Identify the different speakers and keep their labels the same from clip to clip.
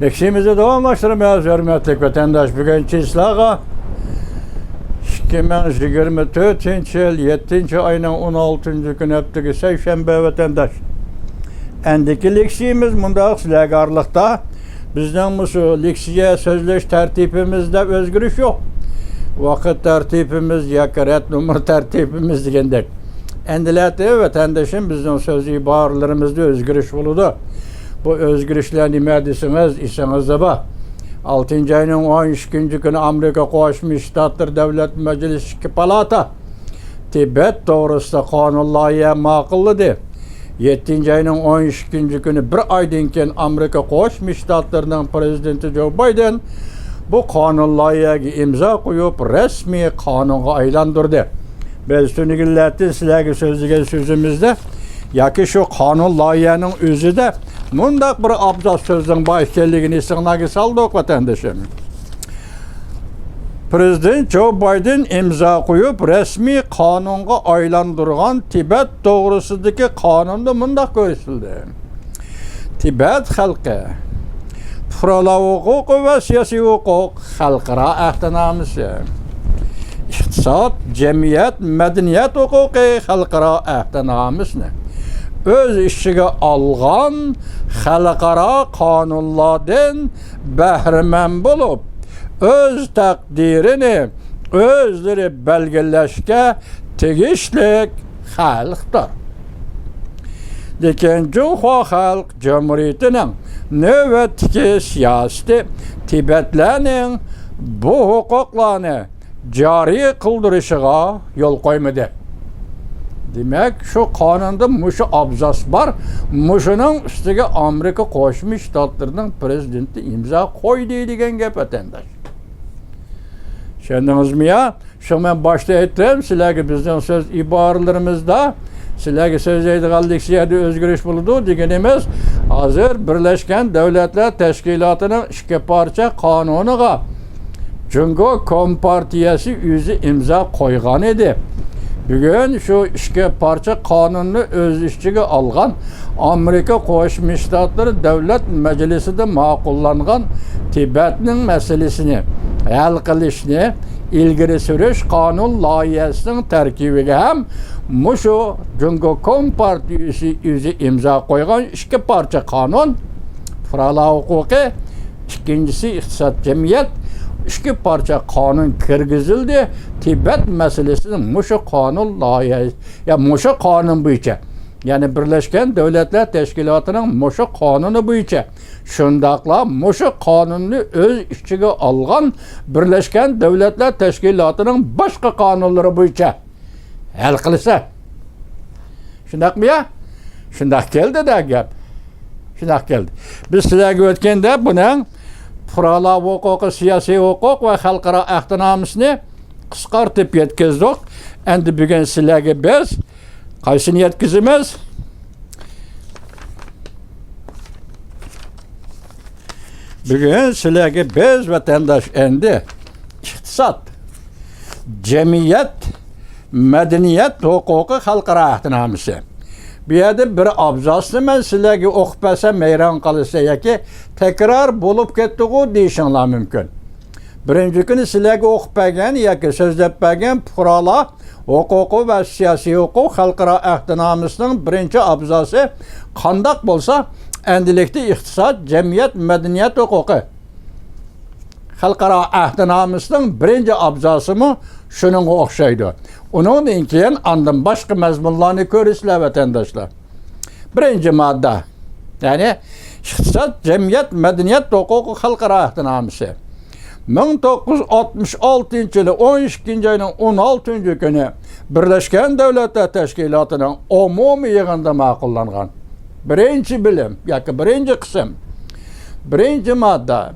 Speaker 1: Leksimizi davamlaştırmayız hürmetli vatandaş. Bugünkü islaha 2024 yıl 7. ayının 16. günü öptüğü seyşembe vatandaş. Endiki leksimiz mundaq silagarlıqda bizden bu leksiye sözleş tertibimizde özgürlük yok. Vakit tertibimiz, yakaret numara tertibimiz degендek. Endileti vatandaşın bizden söz ibarelerimizde özgürlük buludu. Bu özgürlükler nime desiniz, iseniz de bak. 6. ayının 12. günü Amerika Qoşmuş Ştatlar Devlet Meclisi Palata Tibet doğrusunda kanunlayıya makıllıdır. 7. ayının 12. günü bir aydan keyin Amerika Qoşmuş Ştatlarının prezidenti Joe Biden bu kanunlayıya imza koyup resmi kanuna aylandırdı. Biz tünigilletin silahı sözümüzde yaki şu kanun layihənin özü de mundaq bir abzas sözün başkelligini sığınagi saldık vatandaşım. Prezident Joe Biden imza koyup resmi kanunga aylandırgan Tibet doğrusundaki kanunda mundaq görüşüldü. Tibet halkı fuqarolar huquqi ve siyasi hukuk xalqaro ahdnaması, iqtisod, cemiyet, medeniyet huquqi xalqaro ahdnamasını öz işçiga algan xalqaro kanunlardan bahramand bulup öz takdirini özleri belgilashga tegishli xalqdir. Lekin Cumhur Xalq Cumhuriyetining navbatdagi siyosati Tibetlarning bu huquqlarni joriy qildirishiga yo'l qo'ymadi. Demek şu kanunda muşu abzas var. Muşunun üstüge Amerika Qoşmuş Ştatlarının prezidenti imza koydu degan gap vatandaş. Şendiniz mi ya? Şu ben başta ettim. Sizlerge bizden söz ibarelerimizde sizlerge söz eydigan leksiyada özgürlük bulundu degenimiz hazır Birleşken Devletler Teşkilatı'nın iki parça kanunuga Cungo Kompartiyası yüzü imza koygan idi. Bugün şu iki parça kanunu öz işçiga algan Amerika Qoşmuş Ştatları Devlet Meclisi'de makullangan Tibet'nin meselesini hal qilishni ilgari surish kanun layihəsinin terkibiga ham muşu Cungo Kompartiyası yüzü imza koygan iki parça kanun fuqarolar huquqi, ikincisi iqtisod cemiyet, iki parça kanun kirgizildi. Tibet meselesinin muşu kanun layihəsi, ya muşu kanun boyunca, yani Birleşken Devletler Teşkilatı'nın muşu kanunu boyunca, şundaqla muşu kanunu öz içine algan Birleşken Devletler Teşkilatı'nın başka kanunları boyunca hal qilsa. Şundaq mı ya? Şundaq geldi de gap. Şundaq geldi. Biz sizlarga o'tganda bunun fuqarolar huquqi, siyosiy huquq va xalqaro ahdnamasini qisqartib yetkazdik. Endi bugun sizlarga biz qaysini yetkazamiz? Bugun sizlarga biz vatandaş endi iqtisod, cemiyet, medeniyet huquqi xalqaro ahdnamasi. Bu yerda bir abzasni men sizlarga o'qib bersam hayron qolsa yoki tekrar bo'lib ketdi-ku deyishinglar mumkin. Birinchi kuni sizlarga o'qib bergan yoki so'zlab bergan fuqarolar huquqi va siyosiy huquq xalqaro ahdnamasining birinchi abzasi qandaq bo'lsa, endilikda iqtisod, jamiyat, madaniyat huquqi xalqaro ahdnamasining birinchi abzasimi shunga o'xshaydi. Undan keyin andan boshqa mazmunlarni ko'rishlar vatandaşlar. Birinchi modda, ya'ni iqtisod, jamiyat, madaniyat huquqi xalqaro ahdnamasi 1966 yılı 12. ayının 16. günü Birleşken Devletler Teşkilatı'nın umumi yığında makullangan. Birinci bilim, yoki birinci kısım. Birinci madda.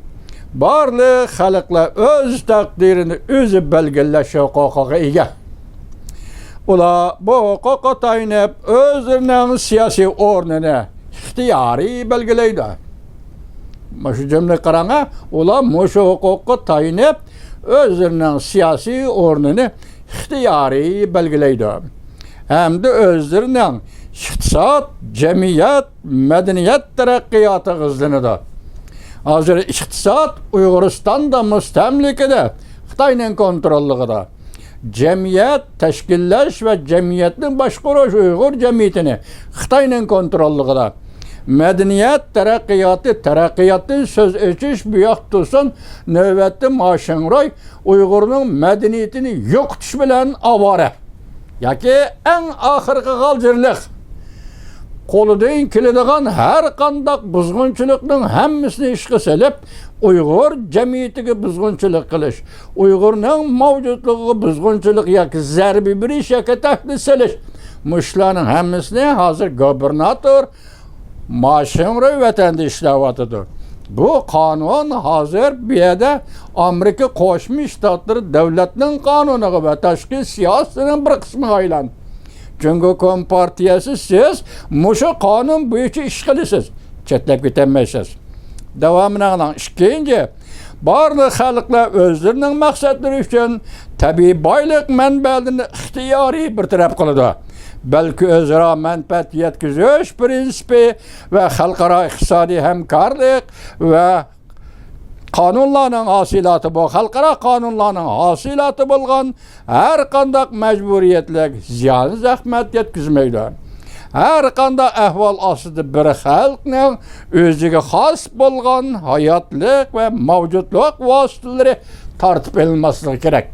Speaker 1: Barliq xalqlar öz takdirini özü belgilash huquqiga ega. Ular bu huquqqa tayanib o'zlarining siyosiy o'rnini ixtiyoriy belgilaydi. Şu cümle qaranga, ular muşu huquqqa tayanib o'zlarining siyosiy o'rnini ixtiyoriy belgilaydi. Hamda o'zlarining iqtisod, cemiyet, medeniyet taraqqiyoti izlanadi. Hazır iqtisad Uyg'uristonda mustamlikada, Xitoyning kontrolligida. Cemiyet teşkillash ve cemiyetni boshqarish Uyg'ur jamiyatini Xitoyning kontrolligida. Medeniyet taraqqiyotdan söz echish bu yoq tursin, navbatda Mashinroy Uyg'urning medeniyetini yo'qotish bilan avora. Yoki eng oxirgi g'aljirlik. Qo'lidan keladigan har qanday buzg'unchilikning hammasini ishga solib, Uyg'ur jamiyatiga buzg'unchilik qilish, Uyg'urning mavjudligiga buzg'unchilik yoki zarbi berish yoki tahdid solish. Mushlarning hammasini hozir gubernator Mashinroy vatanda ishlayotdi. Bu qonun hozir bu yerda Amerika Qo'shma Shtatlari davlatining qonuniga va tashqi siyosatining bir qismiga aylandi. Çünkü Kompartiyasi siz mushu qonun bo'yicha ish qilasiz, chetlab ketolmaysiz. Davomini qiling. Ikkinchi, barliq xalqlar o'zlarining maqsadlari uchun tabiiy boylik manbalarini ixtiyoriy bir taraf qiladi. Balki o'zaro manfaat yetkazish prinsipi va xalqaro iqtisodiy hamkorlik va qonunlarning hosilati bu xalqaro qonunlarning hosilati bo'lgan har qanday majburiyatlar ziyon zahmat yetkazmaydi. Har qanday ahvol ostida bir xalqning o'ziga xos bo'lgan hayotlik va mavjudlik vositalari tartib etilmasligi kerak.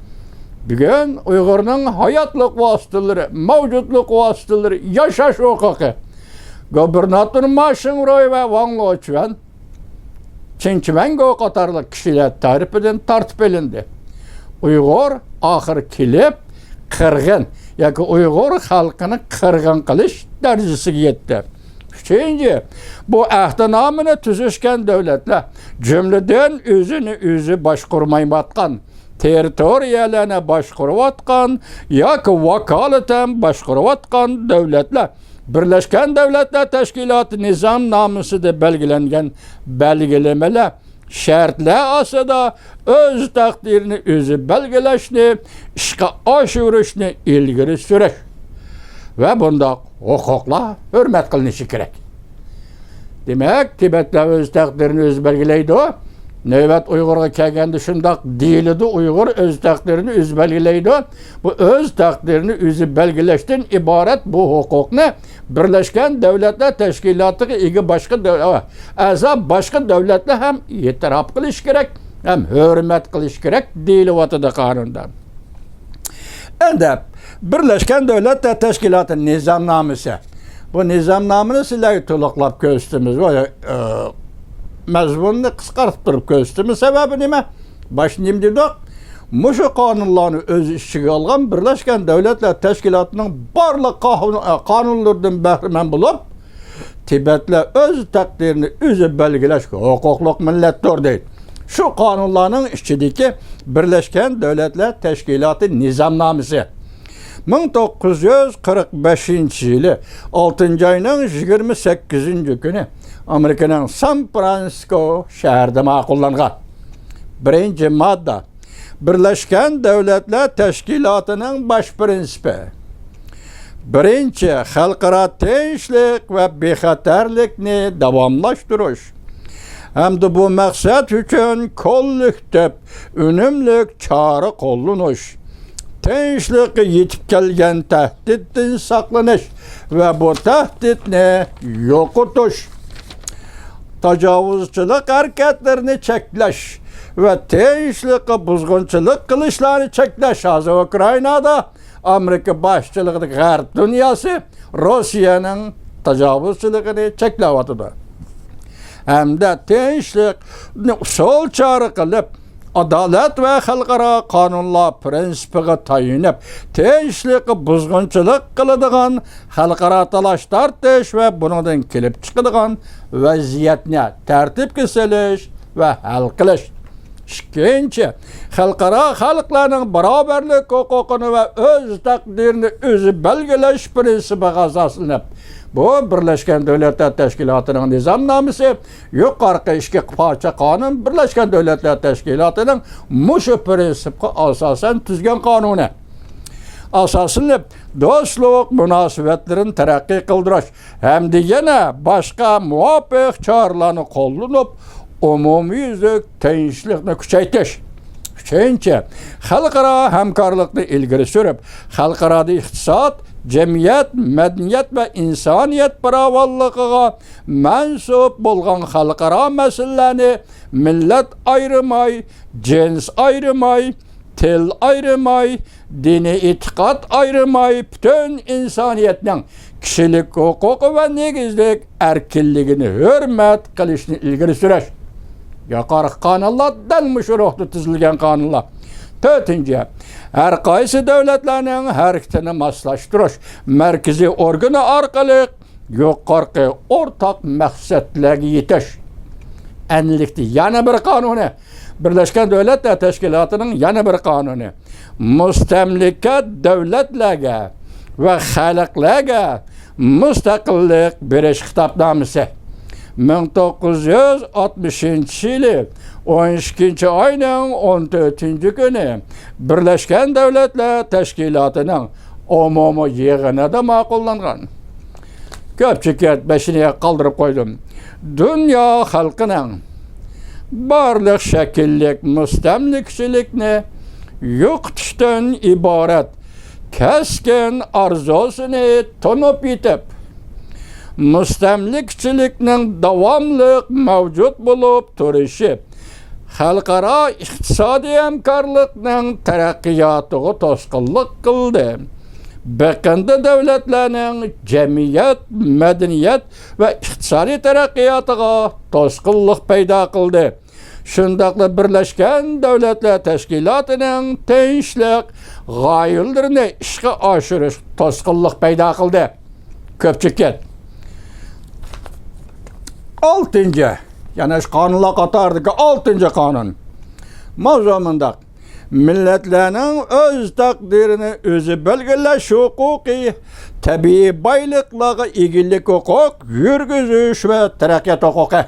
Speaker 1: Bugun Uyg'urning hayotlik vositalari, mavjudlik vositalari, yashash huquqi gubernator Mashinroy va Wang Lochuan Chinchimango qatorli kishilar tarafidan tartib elindi. Uyg'ur oxir kelib qirg'in yoki Uyg'ur xalqini qirg'in qilish darajasiga yetdi. Uchinchi, bu ahdnomani tuzishgan davlatlar jumladan o'zini o'zi boshqarmayotgan, territoriyalarni boshqarayotgan yoki vakolatan boshqarayotgan davlatlar Birleşken Devletler Teşkilatı nizamnamasida belgilengen belgilamalar şartlar asida o'z taqdirini o'zi belgilashni, ishga oshirishni ilgari surish va bunda huquqlar hurmat qilinishi kerak. Demak, Tibetda o'z taqdirini o'zi belgilaydi. Navbat Uyg'urga kelganda shundoq deyiladi, Uyg'ur o'z taqdirini o'zi belgilaydi. Bu o'z taqdirini o'zi belgilashdan iborat bu huquqni Birleşken Devletler Teşkilatı'na ega boshqa davlatlar ham e'tirof qilish kerak, ham hurmat qilish kerak deyilyapti qonunda. Endi Birleşken Devletler Teşkilatı nizamnomasi. Bu nizamnomani sizlarga to'liqlab ko'rsatamiz. Mazmunni qisqartib turib ko'rsatamiz. Sababi nima? Başlayayım dedik. Mushu qonunlarni o'z ichiga olgan Birleşken Devletler Teşkilatı'nın barliq qonunlardan bahramand bo'lib, Tibetlar o'z taqdirini o'zi belgilash huquqli millatdir deydi. Shu qonunlarning ichidagi Birleşken Devletler Teşkilatı nizamnomasi 1945-yili 6-oyning 28-kuni Amerikaning San Fransisko shahrida ma'qullangan. Birinchi modda Birleşken Devletler Teşkilatı'nın baş prinsipi. Birinchi, xalqaro tinchlik va bexatarlikni davomlashtirish. Hamda bu maqsad uchun kollektiv, unumli chora qo'llanish. Tinchlikka yetib kelgan tahdiddan saqlanish va bu tahdidni yo'qotish. Tajovuzchilik harakatlarini cheklash ve tinchlikka buzg'unchilik qilishlarni cheklash. Hozir Ukrainada Amerika boshchiligidagi G'arb dunyosi Rossiyaning tajovuzchiligini cheklayotdi. Hamda tinchlikni usul chora qilib, adolat va xalqaro qonunlar prinsipiga tayanib, tinchlikka buzg'unchilik qiladigan xalqaro talash tortish va bundan kelib chiqadigan vaziyatni tartibga solish va hal qilish. Ikkinchi, xalqaro xalqlarning barobarlik huquqini va o'z taqdirini o'zi belgilash prinsipiga asoslanib, bu Birleşken Devletler Teşkilatı'nın nizamnomasi yuqorqi ikki parcha qonun Birleşken Devletler Teşkilatı'nın mushu prinsipga asosan tuzgan qonuni. Asoslanib, do'stlik munosabatlarini taraqqiy qildirish hamda yana boshqa muvofiq choralarni qo'llanib, umumyüzlük tinchlikni kuchaytirish. Uchinchi, xalqaro hamkorlikni ilgari surib, xalqaro iqtisod, jamiyat, madaniyat va insoniyat farovonligiga mansub bo'lgan xalqaro masalalarni millat ayrimay, jins ayrimay, til ayrimay, diniy e'tiqod ayrimay, butun insoniyatning kishilik huquqi va negizlik erkinligini hurmat qilishni ilgari surish. Yuqori qonunlar dal mushu ruhda tuzilgan qonunlar. To'rtinchi, har qaysi davlatlarning harakatini moslashtirish markaziy organi orqali yuqorqi o'rtaq maqsadlarga yetish. Enlikli yana bir qonuni, Birleşken Devletler Teşkilatı'nın yana bir qonuni. Mustamlika davlatlarga va xalqlarga mustaqillik berish xitobnomasi. 1960-yili 12-oyning 14-kuni Birleşken Devletler Teşkilatı'nın umumiy yig'inida ma'qullangan. Ko'pchilik beshini qoldirib qo'ydim. Dunyo xalqining barliq shakllik mustamlikchilikni yo'qotishdan iborat keskin arzusini tunib yetib, mustamlikchilikning davomli mavjud bo'lib turishi xalqaro iqtisodiy hamkorlikning taraqqiyotiga to'sqinlik qildi. Beqindi davlatlarning jamiyat, madaniyat va iqtisodiy taraqqiyotiga to'sqinlik paydo qildi. Shundaqla Birleşken Devletler Teşkilatı'nın tinchlik g'oyalarini ishga oshirish to'sqinlik paydo qildi. Ko'pchilik. 6-chi, yana shu qonunlar qatoridagi 6-chi qonun. Mavzu mundaq: millatlarning o'z taqdirini o'zi belgilash huquqi, tabiiy boyliqlarga egalik huquq, yurgizish va taraqqiyot huquqi.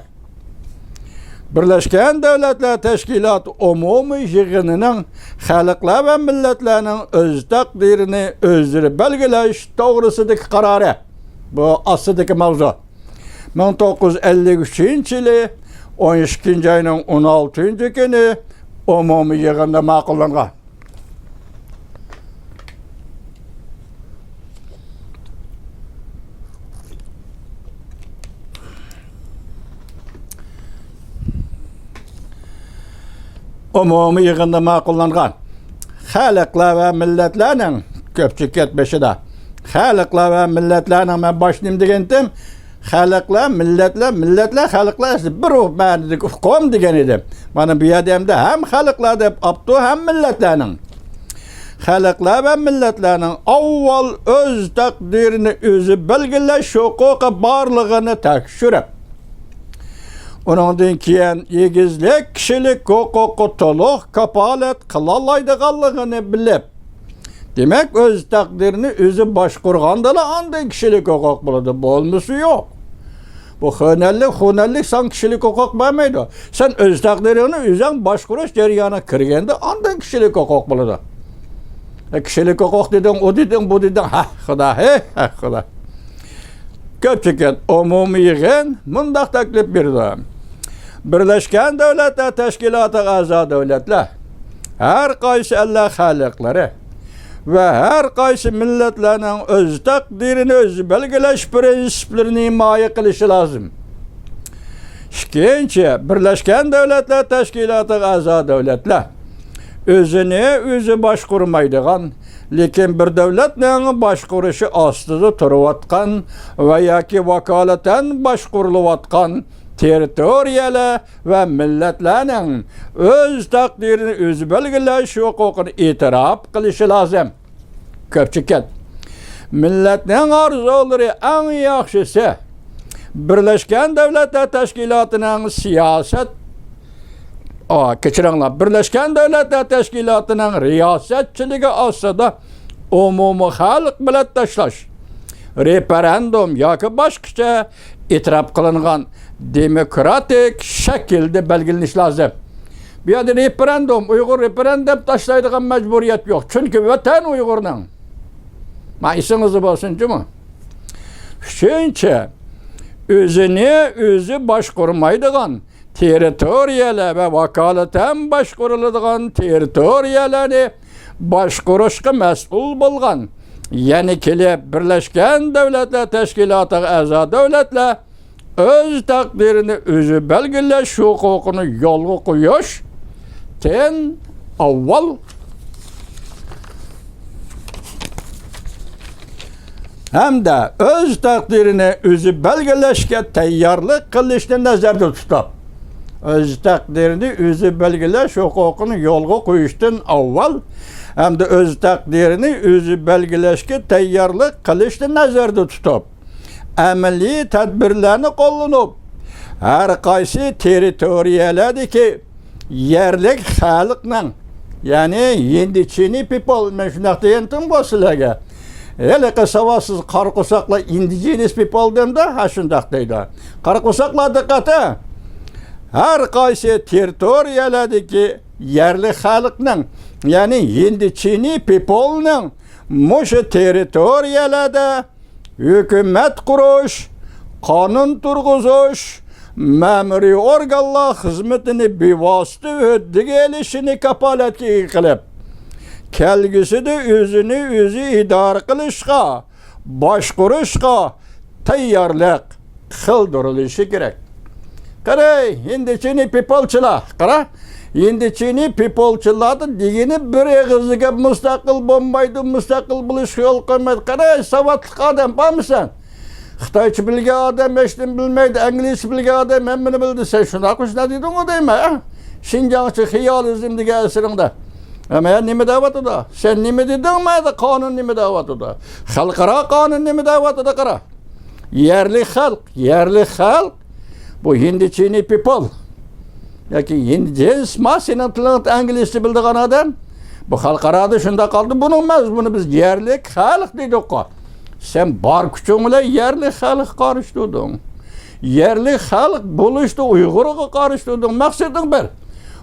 Speaker 1: Birleşken Devletler Teşkilatı umumiy yig'inining xalqlar va millatlarning o'z taqdirini o'zlari belgilash to'g'risidagi qarori. Bu ostidagi mavzu. 1953-yili 12-oyning 16-kuni umumiy yig'inda ma'qullangan. Umumiy yig'inda ma'qullangan. Xalqlar va millatlarning ko'pchilik ketmishida. Xalqlar va millatlarning men boshnim degandim. Xalqlar, millatlar, xalqlar bir ma'noda qavm degan edim. Mana bu yerda ham xalqlar deb opto, ham millatlarning. Xalqlar va millatlarning avval o'z taqdirini o'zi belgilash huquqi borligini tekshirib, undan keyin egizlik kishilik huquqi to'liq kapolat qila oladiganligini bilib, demak o'z taqdirini o'zi boshqargandala andan kishilik huquq bo'ladi, bo'lmasa yo'q. Bu xonalik san kishilik huquq bo'lmaydi. Sen o'z taqdirini o'zing boshqarish jarayoniga kirganda andan kishilik huquq bo'ladi. Kishilik huquq deding, o deding, bu deding, ha xudo. Ko'pchilik umumiy yig'in mundaq taklif berdi. Birleşken Devletler Teşkilatı a'zo davlatlar har qaysi Allah xalqlari ve her qaysi millatlarning o'z taqdirini o'zi belgilash prinsiplarini himoya qilishi lozim. Ikkinchi, Birleşken Devletler Teşkilatı a'zo davlatlar o'zini o'zi boshqarmaydigan, lekin bir davlatning boshqarishi ostida turayotgan va yoki vakolatan boshqarilayotgan territoriyalar va millatlarning o'z taqdirini o'zi belgilash huquqini e'tirof qilishi lozim. Ko'pchilik millatning orzulari eng yaxshisi Birleşken Devletler Teşkilatı'nın siyosat Birleşken Devletler Teşkilatı'nın riyosetchiligi ostida umumiy xalq bilan tashlash, referendum yoki boshqacha e'tirof qilingan demokratik shaklda belgilanish lozim. Bu yerda Uyg'ur referendum tashlaydigan majburiyat yo'q. Chunki vatan Uyg'urning. Ma esingizni bo'lsinchimi? Shuncha o'zini o'zi boshqarmaydigan territoriyalar ve vakaleten başkuruladigan territoriyalarni başqurishga mas'ul bo'lgan, yani kelib Birleşken Devletler Teşkilatı'na a'zo davlatlar öz takdirini özü belgilash huquqini yo'lga qo'yish ten avval hamda öz takdirini özü belgilashga tayyorlik qilishni nazarda tutib, öz takdirini özü belgilash huquqini yo'lga qo'yishdan avval hamda öz takdirini özü belgilashga tayyorlik qilishni nazarda tutib, amaliy tadbirlarni qo'llanib, har qaysi territoriyalardagi yerlik xalqning, ya'ni indigenous people, men shunday degandim bu sizlarga. Hele savasız qarqusaqlar indigenous people demda, ha shunday deydi. Qarqusaqlar diqqati. Har qaysi territoriyalardagi yerli xalqning, ya'ni indigenous people'ning mushu territoriyalarda hukumat qurish, qonun turg'izish, ma'muriy organlar xizmatini bevosita o'tdiga olishini kapolatga qilib, kelgusida o'zini o'zi idora qilishga, boshqarishga tayyorlik qildirilishi kerak. Qaray, indigenous people'chilar, qara, indigenous people'chilarni degani bir og'izga mustaqil bo'lmaydi, mustaqil bo'lish yo'l qo'ymaydi. Qaray, savodli odam bormisan? Xitoycha bilgan odam hech nima bilmaydi, ingliz bilgan odam hammani bildi. Sen shunday qo'shna deding-ku deyman, ha? Shinjongchi xiyolizm degan asiringda. Ama nima da'vatida? Sen nima dedingmaydi? Qonun nima da'vatida? Xalqaro qonun nima da'vatida qara. Yerli xalq bu indigenous people. Yoki indigenous senin tilingni inglizcha bildigan odam bu xalqaroda shunda qoldi. Buni emas, buni biz yerli xalq dedik-ku. Sen bor kuching bilan yerli xalq qarıştırding. Yerli xalq bo'lishdi Uyg'urga qarıştırding. Maqsading bir.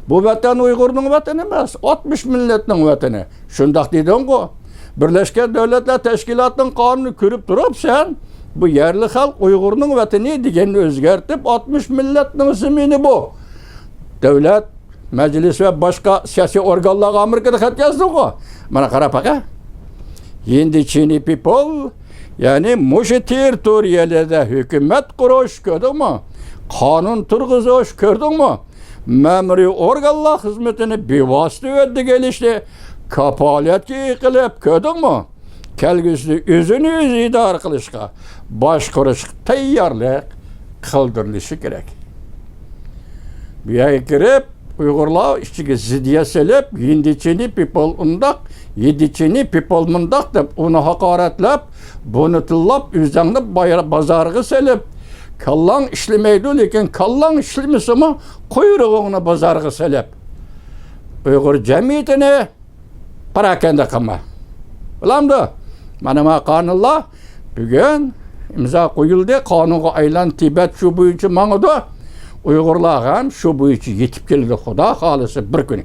Speaker 1: Bu vatan Uyg'urning vatani emas, 60 millatning vatani. Shundoq deding-ku. Birleşken Devletler Teşkilatı'nın qonuni ko'rib turib sen bu yerli xalq Uyg'urning vatani deganni o'zgartib 60 millatning ismini bu davlat majlis va boshqa siyosiy organlarga Amerikada xat yozding-ku. Mana qarab baqa. Indigenous people, yani mushu territoriyalarda hukumat qurish ko'rdingmi? Qonun turg'izish ko'rdingmi? Ma'muriy organlar xizmatini bevosita o'tdiga olishni kapolatga qilib ko'rdingmi? Kelgusida o'zini o'zi idora qilishga, boshqarishga tayyorlik qildirilishi kerak. Bu yerga kirib, Uyg'urlar ichiga ziddiyat solib, indigenous people undaq, indigenous people mundaq deb uni haqoratlab, buni tillab, o'zingni bozorga solib, kallang ishlamaydi, lekin kallang ishlamasimi quyrug'ingni bozorga solib, Uyg'ur jamiyatini parakanda qilma. Bilamdi? Mana bu qonunlar bugun imzo qo'yildi, qonunga aylan Tibet shu bo'yicha mang'idi. Uyg'urlar ham shu bo'yicha yetib keldi, Xudo xolisi bir kun.